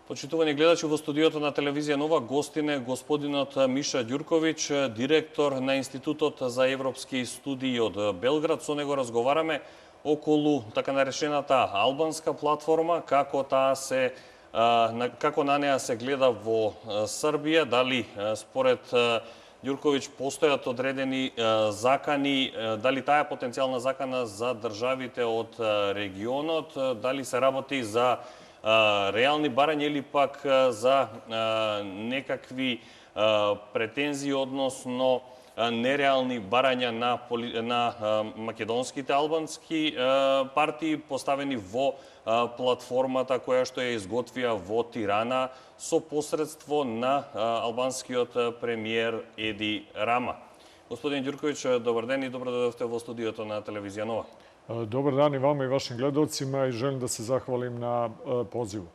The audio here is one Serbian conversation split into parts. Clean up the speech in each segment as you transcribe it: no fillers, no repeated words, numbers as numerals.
Почитувани гледачи, во студиото на телевизија Нова гостин е господинот Миша Ѓурковиќ, директор на Институтот за европски студии од Белград. Со него разговараме околу така наречената албанска платформа, како на неа се гледа во Србија, дали според Ѓурковиќ постојат одредени закани, дали таа е потенцијална закана за државите од регионот, дали се работи за реални барања или пак за некакви претензии, односно нереални барања на македонските албански партии поставени во платформата која што ја изготвија во Тирана со посредство на албанскиот премиер Еди Рама. Господин Ѓурковиќ, добар ден и добро дојдовте во студиото на телевизија Нова. Dobar dan i vama i vašim gledalcima i želim da se zahvalim na pozivu.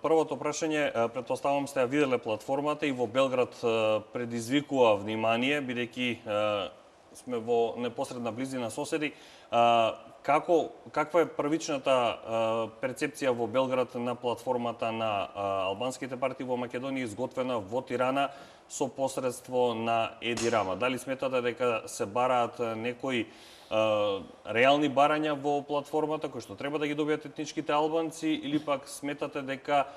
Првото прашање, претпоставам сте ја виделе платформата и во Белград предизвикува внимание, бидејќи сме во непосредна близина соседи. Каква е првичната перцепција во Белград на платформата на албанските партии во Македонија, изготвена во Тирана со посредство на Еди Рама? Дали сметате дека се бараат некои реални барања во платформата, кои што треба да ги добијат етничките албанци, или пак сметате дека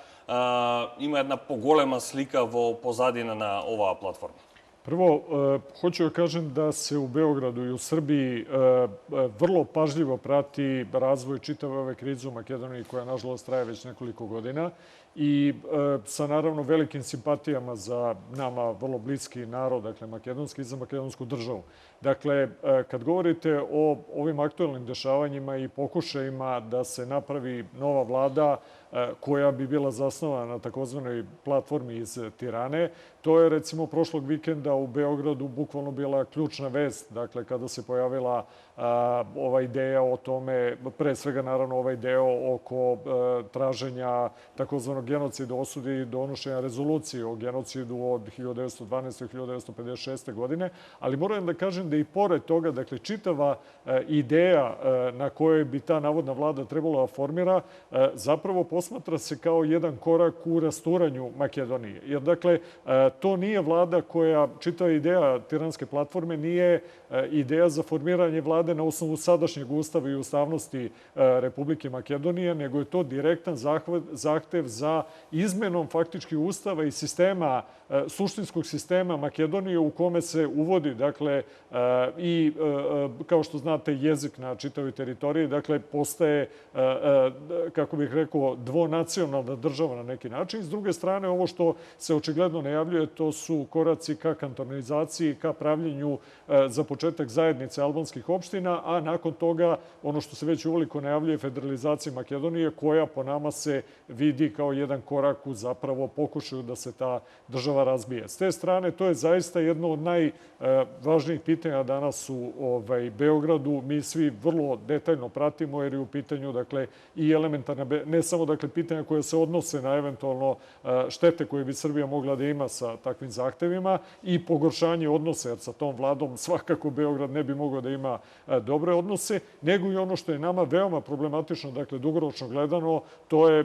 има една поголема слика во позадина на оваа платформа? Prvo, hoću da kažem da se u Beogradu i u Srbiji vrlo pažljivo prati razvoj čitave ove krize u Makedoniji, koja nažalost traje već nekoliko godina, i sa naravno velikim simpatijama za nama vrlo bliski narod, dakle makedonski, i za makedonsku državu. Dakle, kad govorite o ovim aktuelnim dešavanjima i pokušajima da se napravi nova vlada koja bi bila zasnovana na takozvanoj platformi iz Tirane, to je recimo prošlog vikenda u Beogradu bukvalno bila ključna vest, dakle kada se pojavila ova ideja o tome, pre svega naravno ovaj deo oko traženja takozvanog genocida, osudi i donošenja rezolucije o genocidu od 1912. i 1956. godine, ali moram da kažem da i pored toga, dakle čitava ideja na kojoj bi ta navodna vlada trebala da formira, zapravo posmatra se kao jedan korak u rasturanju Makedonije. Jer dakle, to nije vlada koja, čitava ideja tiranske platforme nije ideja za formiranje vlade na osnovu sadašnjeg ustava i ustavnosti Republike Makedonije, nego je to direktan zahtev za izmenom faktički ustava i sistema, suštinskog sistema Makedonije u kome se uvodi, dakle, i kao što znate, jezik na čitavoj teritoriji, dakle, postaje, kako bih rekao, dvonacionalna država na neki način. S druge strane, ovo što se očigledno najavljuje, to su koraci ka kantonizaciji, ka pravljenju za početak zajednice albanskih opština, a nakon toga, ono što se već uveliko najavljuje, federalizacija Makedonije, koja po nama se vidi kao jedan korak u zapravo pokušaju da se ta država razbije. S te strane, to je zaista jedno od najvažnijih pitanja danas u Beogradu. Mi svi vrlo detaljno pratimo, jer je u pitanju, dakle, i elementarna, ne samo, dakle, pitanja koje se odnose na eventualno štete koje bi Srbija mogla da ima sa takvim zahtevima i pogoršanje odnose, jer sa tom vladom svakako Beograd ne bi mogao da ima dobre odnose, nego i ono što je nama veoma problematično, dakle, dugoročno gledano, to je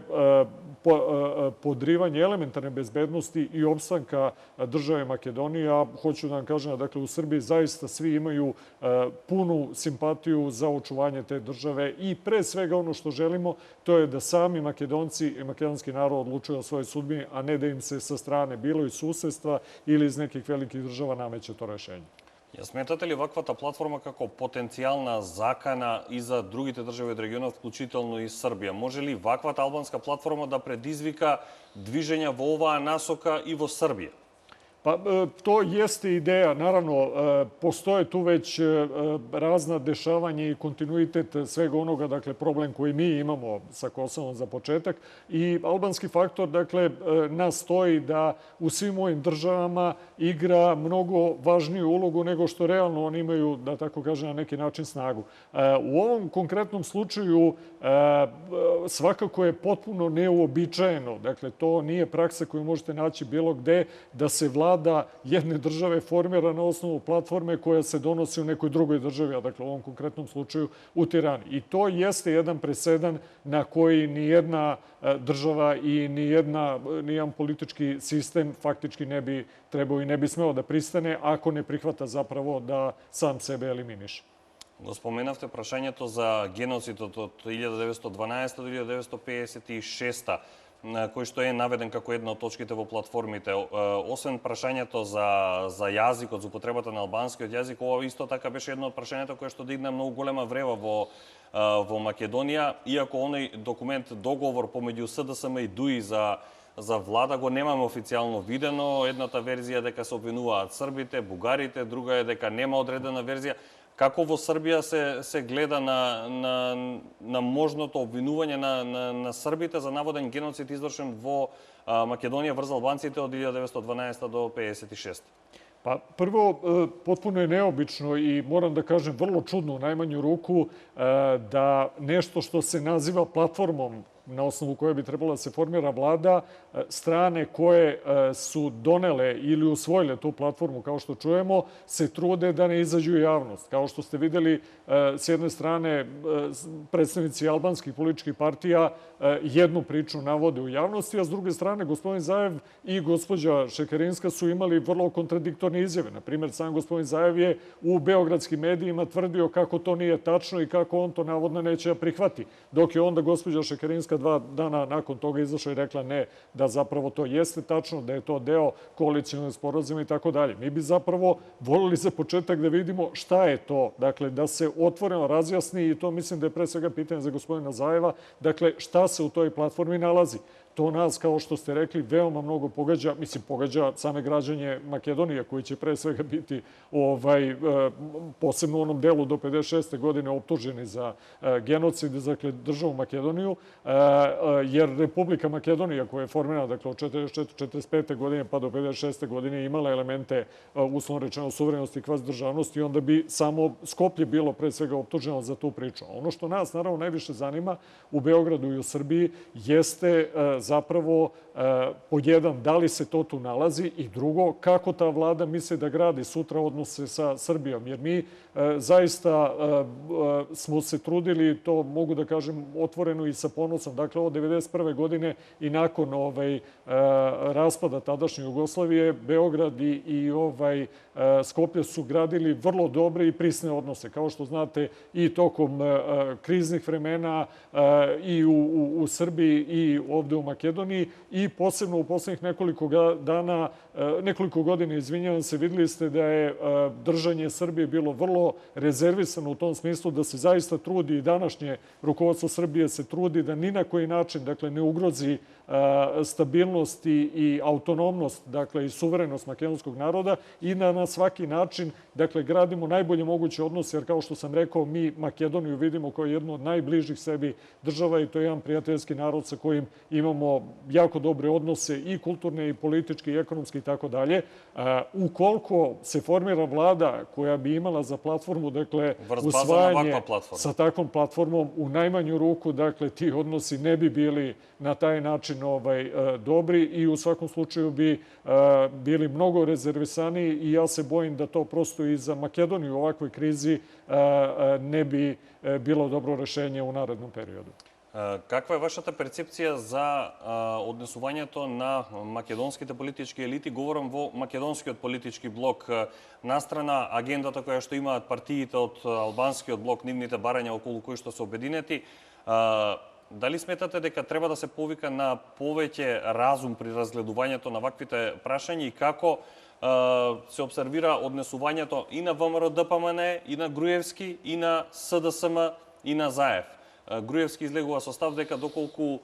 podrivanje elementarne bezbednosti i opstanka države Makedonije. A hoću da vam kažem, dakle, u Srbiji zaista svi imaju punu simpatiju za očuvanje te države i pre svega ono što želimo, to je da sami Makedonci i makedonski narod odlučuju o svojoj sudbini, a ne da im se sa strane, bilo iz susedstva ili iz nekih velikih država, nameće to rešenje. Ја сметате ли ваквата платформа како потенцијална закана и за другите држави од регионот, вклучително и Србија? Може ли ваквата албанска платформа да предизвика движења во оваа насока и во Србија? Pa to jeste ideja. Naravno, postoje tu već razna dešavanja i kontinuitet svega onoga, dakle, problem koji mi imamo sa Kosovom za početak. I albanski faktor, dakle, nastoji da u svim ovim državama igra mnogo važniju ulogu nego što realno oni imaju, da tako kažem, na neki način snagu. U ovom konkretnom slučaju svakako je potpuno neuobičajeno. Dakle, to nije praksa koju možete naći bilo gde, da se vlada vlada jedne države formira na osnovu platforme koja se donosi u nekoj drugoj državi, a dakle u ovom konkretnom slučaju u Tirani. I to jeste jedan presedan na koji nijedna država i nijedan politički sistem faktički ne bi trebao i ne bi smeo da pristane ako ne prihvata zapravo da sam sebe eliminiše. Го споменавте прашањето за геноцидот од 1912 до 1956, кој што е наведен како една од точките во платформите. Освен прашањето за јазикот, за употребата на албанскиот јазик, ова исто така беше едно од прашањата кое што дигна многу голема врева во Македонија, иако оној документ, договор помеѓу СДСМ и ДУИ за влада го немаме официјално видено. Едната верзија дека се обвинуваат србите, бугарите, друга е дека нема одредена верзија. Како во Србија се гледа на можното обвинување на србите за наводен геноцид извршен во Македонија врз албанците од 1912 до 1956? Pa prvo, potpuno je neobično i moram da kažem vrlo čudno u najmanju ruku da nešto što se naziva platformom na osnovu koje bi trebala da se formira vlada, strane koje su donele ili usvojile tu platformu, kao što čujemo, se trude da ne izađu u javnost. Kao što ste videli, s jedne strane, predstavnici albanskih političkih partija jednu priču navode u javnosti, a s druge strane, gospodin Zaev i gospođa Šekerinska su imali vrlo kontradiktorne izjave. Naprimjer, sam gospodin Zaev je u beogradskim medijima tvrdio kako to nije tačno i kako on to navodno neće da prihvati. Dok je onda gospođa Šekerinska 2 dana nakon toga izašla i rekla ne, da zapravo to jeste tačno, da je to deo koalicionog sporazuma i tako dalje. Mi bi zapravo volili za početak da vidimo šta je to, dakle, da se otvoreno razjasni i to mislim da je pre svega pitanje za gospodina Zaeva, dakle, šta se u toj platformi nalazi. To nas, kao što ste rekli, veoma mnogo pogađa, mislim, pogađa same građanje Makedonije, koji će pre svega biti posebno u onom delu do 56. godine optuženi za genocid, dakle, državu Makedoniju, jer Republika Makedonija, koja je formirana, dakle, od 44-45. godine pa do 56. godine, imala elemente, uslovno rečeno, suverenosti i kvazi državnosti, onda bi samo Skoplje bilo pre svega optuženo za tu priču. Ono što nas, naravno, najviše zanima u Beogradu i u Srbiji jeste zapravo pod jedan, da li se to tu nalazi i drugo, kako ta vlada misli da gradi sutra odnose sa Srbijom. Jer mi zaista smo se trudili, to mogu da kažem otvoreno i sa ponosom, dakle od 1991. godine i nakon raspada tadašnje Jugoslavije, Beograd i Skoplje su gradili vrlo dobre i prisne odnose. Kao što znate, i tokom kriznih vremena i u Srbiji i ovde u Makedoniji i posebno u poslednjih nekoliko godina, izvinjavam se, videli ste da je držanje Srbije bilo vrlo rezervisano u tom smislu da se zaista trudi i današnje rukovodstvo Srbije se trudi da ni na koji način, dakle, ne ugrozi stabilnost i autonomnost, dakle, i suverenost makedonskog naroda i da na svaki način, dakle, gradimo najbolje moguće odnose, jer kao što sam rekao, mi Makedoniju vidimo kao jednu od najbližih sebi država i to je jedan prijateljski narod sa kojim imamo jako dobre odnose i kulturne i političke i ekonomske i tako dalje. Ukoliko se formira vlada koja bi imala za platformu, dakle, usvajanje sa takvom platformom, u najmanju ruku, dakle, ti odnosi ne bi bili na taj način dobri i u svakom slučaju bi bili mnogo rezervisaniji i ja se bojim da to prosto i za Makedoniju u ovakvoj krizi ne bi bilo dobro rešenje u narednom периоду. Каква е вашата перцепција за однесувањето на македонските политички елити, говорам во македонскиот политички блок, настрана агендата која што имаат партиите од албанскиот блок, нивните барања околу кои што се обединети? Дали сметате дека треба да се повика на повеќе разум при разгледувањето на ваквите прашања и како се обсервира однесувањето и на ВМРО ДПМН, и на Груевски, и на СДСМ, и на Заев? Груевски излегува со став дека доколку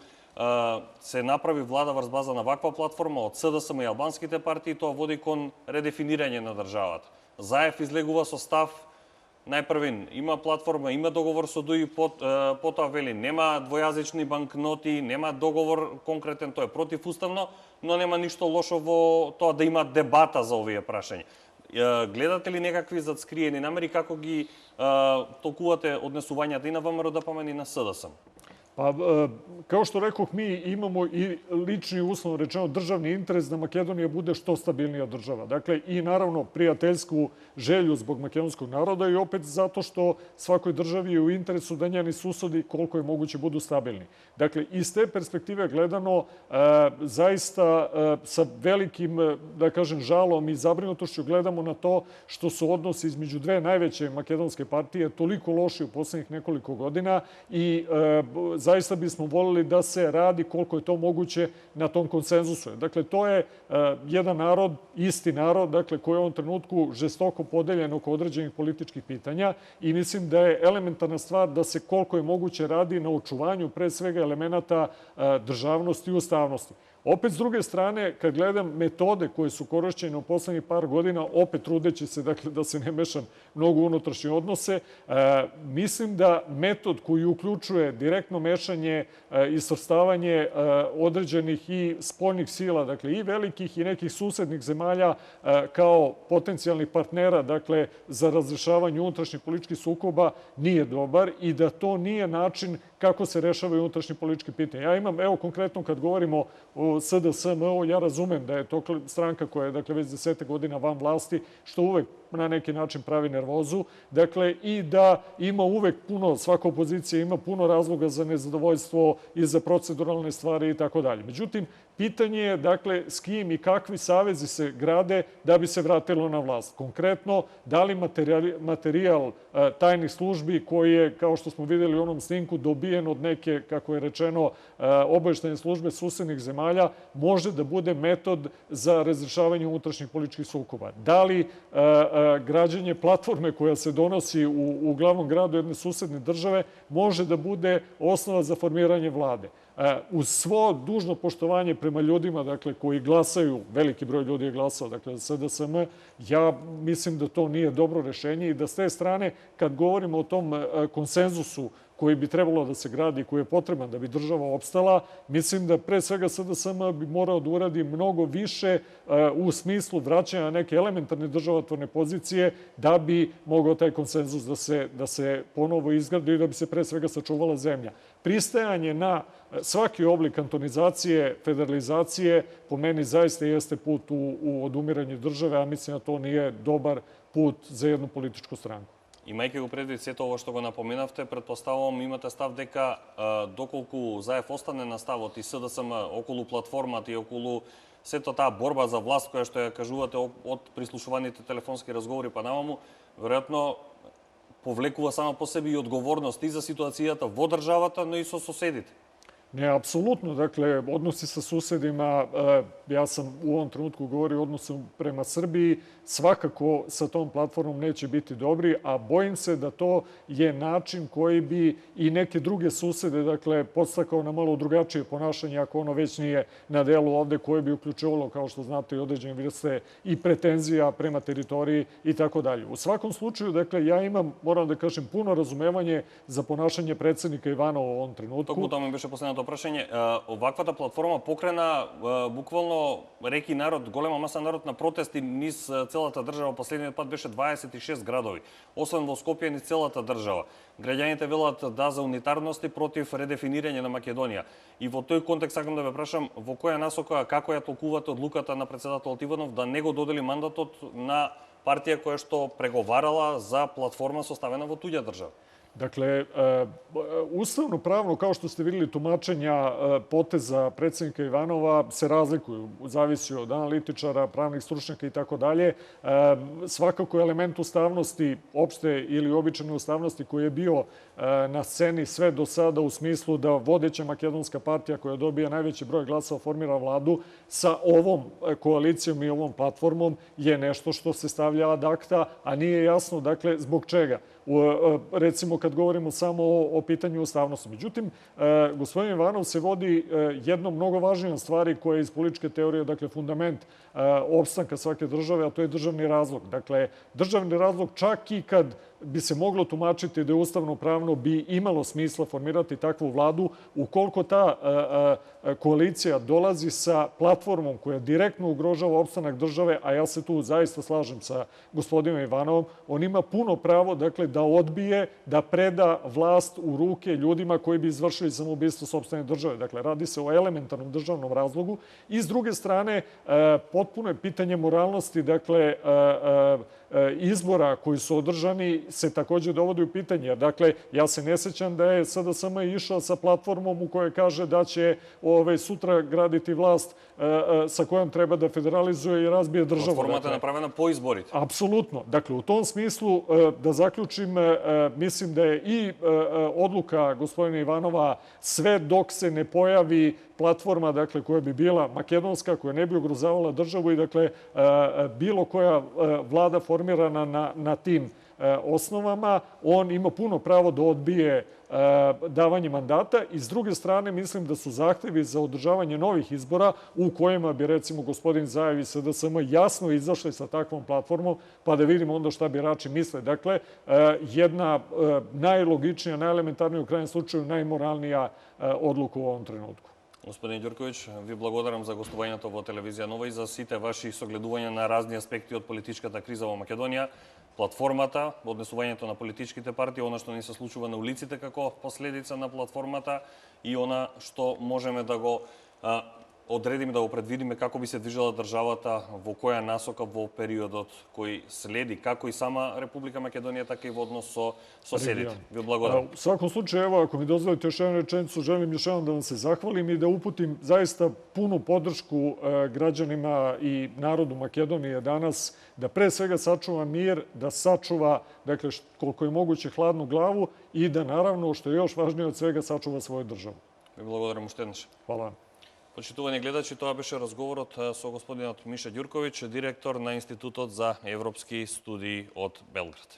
се направи влада врз база на ваква платформа од СДСМ и албанските партии, тоа води кон редефинирање на државата. Заев излегува со став најпрвен, има платформа, има договор со ДУИ, потоа вели нема двојазични банкноти, нема договор конкретен, тоа е противуставно, но нема ништо лошо во тоа да има дебата за овие прашања. Гледате ли некакви задскриени намери, како ги толкувате однесувањата и на ВМРО ДПМН и на СДСМ? Pa, kao što rekoh, mi imamo i lični, uslovno rečeno, državni interes da Makedonija bude što stabilnija država. Dakle, i naravno prijateljsku želju zbog makedonskog naroda i opet zato što svakoj državi je u interesu da njeni susedi koliko je moguće budu stabilni. Dakle, iz te perspektive gledano, zaista sa velikim, da kažem, žalom i zabrinutošću gledamo na to što su odnosi između dve najveće makedonske partije toliko loši u poslednjih nekoliko godina i zaista bismo volili da se radi koliko je to moguće na tom konsenzusu. Dakle, to je jedan narod, isti narod, dakle, koji je u ovom trenutku žestoko podeljen oko određenih političkih pitanja i mislim da je elementarna stvar da se koliko je moguće radi na očuvanju pre svega elemenata državnosti i ustavnosti. Opet, s druge strane, kad gledam metode koje su korišćene u poslednjih par godina, opet trudeći se dakle, da se ne mešam mnogo u unutrašnje odnose, mislim da metod koji uključuje direktno mešanje i svrstavanje određenih i spoljnih sila, dakle i velikih i nekih susednih zemalja kao potencijalnih partnera, dakle za razrešavanje unutrašnjih političkih sukoba nije dobar i da to nije način kako se rešavaju unutrašnji politički pitanja. Ja imam, evo konkretno kad govorimo o SDSM-u, ja razumem da je to stranka koja je dakle, već 10 godina van vlasti, što uvek na neki način pravi nervozu. Dakle, i da ima uvek puno, svaka opozicija ima puno razloga za nezadovoljstvo i za proceduralne stvari i tako dalje. Međutim, pitanje je, dakle, s kim i kakvi savezi se grade da bi se vratilo na vlast. Konkretno, da li materijal tajnih službi koji je, kao što smo videli u onom snimku, dobijen od neke, kako je rečeno, obaveštene službe susednih zemalja, može da bude metod za razrešavanje unutrašnjih političkih sukoba. Da li građenje platforme koja se donosi u glavnom gradu jedne susedne države može da bude osnova za formiranje vlade. Uz svo dužno poštovanje prema ljudima, dakle, koji glasaju, veliki broj ljudi je glasao, dakle, za SDSM, ja mislim da to nije dobro rešenje i da s te strane, kad govorimo o tom konsenzusu koji bi trebalo da se gradi, koji je potreban da bi država opstala, mislim da pre svega SDSM bi morao da uradi mnogo više u smislu vraćanja neke elementarne državotvorne pozicije da bi mogao taj konsenzus da se ponovo izgradi i da bi se pre svega sačuvala zemlja. Pristajanje na svaki oblik kantonizacije, federalizacije, po meni zaista jeste put u odumiranje države, a mislim da to nije dobar put za jednu političku stranku. Имајќи го предвид сето ова што го напоменавте, предпоставувам имате став дека доколку Заев остане на ставот и СДСМ околу платформата и околу сето таа борба за власт која што ја кажувате од прислушуваните телефонски разговори па наваму, веројатно повлекува само по себе и одговорност и за ситуацијата во државата, но и со соседите. Ne, apsolutno. Dakle, odnosi sa susedima, ja sam u ovom trenutku govorio o odnosu prema Srbiji, svakako sa tom platformom neće biti dobri, a bojim se da to je način koji bi i neke druge susede, dakle, podstakao na malo drugačije ponašanje, ako ono već nije na delu ovde, koje bi uključivalo, kao što znate, i određene vrste i pretenzija prema teritoriji i tako dalje. U svakom slučaju, dakle, ja imam, moram da kažem, puno razumevanje za ponašanje predsednika Ivanova u ovom trenutku. Токму тоа ми беше последното прашање. Оваквата платформа покрена буквално реки народ, голема маса народ на протести низ целата држава. Последниот пат беше 26 градови, освен во Скопје низ целата држава. Граѓаните велат да за унитарност и против редефинирање на Македонија. И во тој контекст сакам да ве прашам во која насока, како ја толкувате одлуката на председател Иванов да не го додели мандатот на партија која што преговарала за платформа составена во туѓа држава? Dakle, ustavno pravno, kao što ste videli, tumačenja poteza predsednika Ivanova se razlikuju, zavisi od analitičara, pravnih stručnjaka i tako dalje. Svakako element ustavnosti, opšte ili običajne ustavnosti koji je bio na sceni sve do sada u smislu da vodeća makedonska partija koja dobija najveći broj glasova formira vladu sa ovom koalicijom i ovom platformom je nešto što se stavlja ad acta, a nije jasno, dakle, zbog čega. Recimo, kad govorimo samo o pitanju ustavnosti. Međutim, gospodin Ivanov se vodi jednom mnogo važnijom stvari koja je iz političke teorije, dakle, fundament opstanka svake države, a to je državni razlog. Dakle, državni razlog čak i kad bi se moglo tumačiti da je ustavno-pravno bi imalo smisla formirati takvu vladu ukoliko ta koalicija dolazi sa platformom koja direktno ugrožava opstanak države, a ja se tu zaista slažem sa gospodinom Ivanovom, on ima puno pravo da odbije, da preda vlast u ruke ljudima koji bi izvršili samoubistvo sopstvene države. Dakle, radi se o elementarnom državnom razlogu. I s druge strane, potpuno je pitanje moralnosti, izbora koji su održani se takođe dovodi u pitanje. Dakle, ja se ne sećam da je SDSM išao sa platformom u kojoj kaže da će sutra graditi vlast sa kojom treba da federalizuje i razbije državu. Platformata je napravena po izborite. Apsolutno. Dakle, u tom smislu, da zaključim, mislim da je i odluka gospodina Ivanova sve dok se ne pojavi platforma koja bi bila makedonska, koja ne bi ugrozavala državu i bilo koja vlada formirana na tim osnovama, on ima puno pravo da odbije davanje mandata i s druge strane mislim da su zahtevi za održavanje novih izbora u kojima bi recimo gospodin Zajev i SDSM jasno izašli sa takvom platformom pa da vidimo onda šta birači misle. Dakle, jedna najlogičnija, najelementarnija, u krajnjem slučaju najmoralnija odluka u ovom trenutku. Господин Ѓурковиќ, ви благодарам за гостувањето во телевизија Нова и за сите ваши согледувања на разни аспекти од политичката криза во Македонија, платформата, однесувањето на политичките партии, она што ни се случува на улиците како последица на платформата и она што можеме да го одредиме, да го предвидиме како би се движела државата, во која насока во периодот кој следи, како и сама Република Македонија, така и во однос со соседите. Ви благодарам. U svakom slučaju, evo, ako mi dozvolite još jednu rečenicu, želim još jednom da vam se zahvalim i da uputim zaista punu podršku građanima i narodu Makedonije danas, da pre svega sačuva mir, da sačuva, dakle, koliko je moguće hladnu glavu i da, naravno, što je još važnije od svega, sačuva svoju državu. Ви благодарам уште еднаш. Hvala vam. Почитувани гледачи, тоа беше разговорот со господинот Миша Ѓурковиќ, директор на Институтот за европски студии од Белград.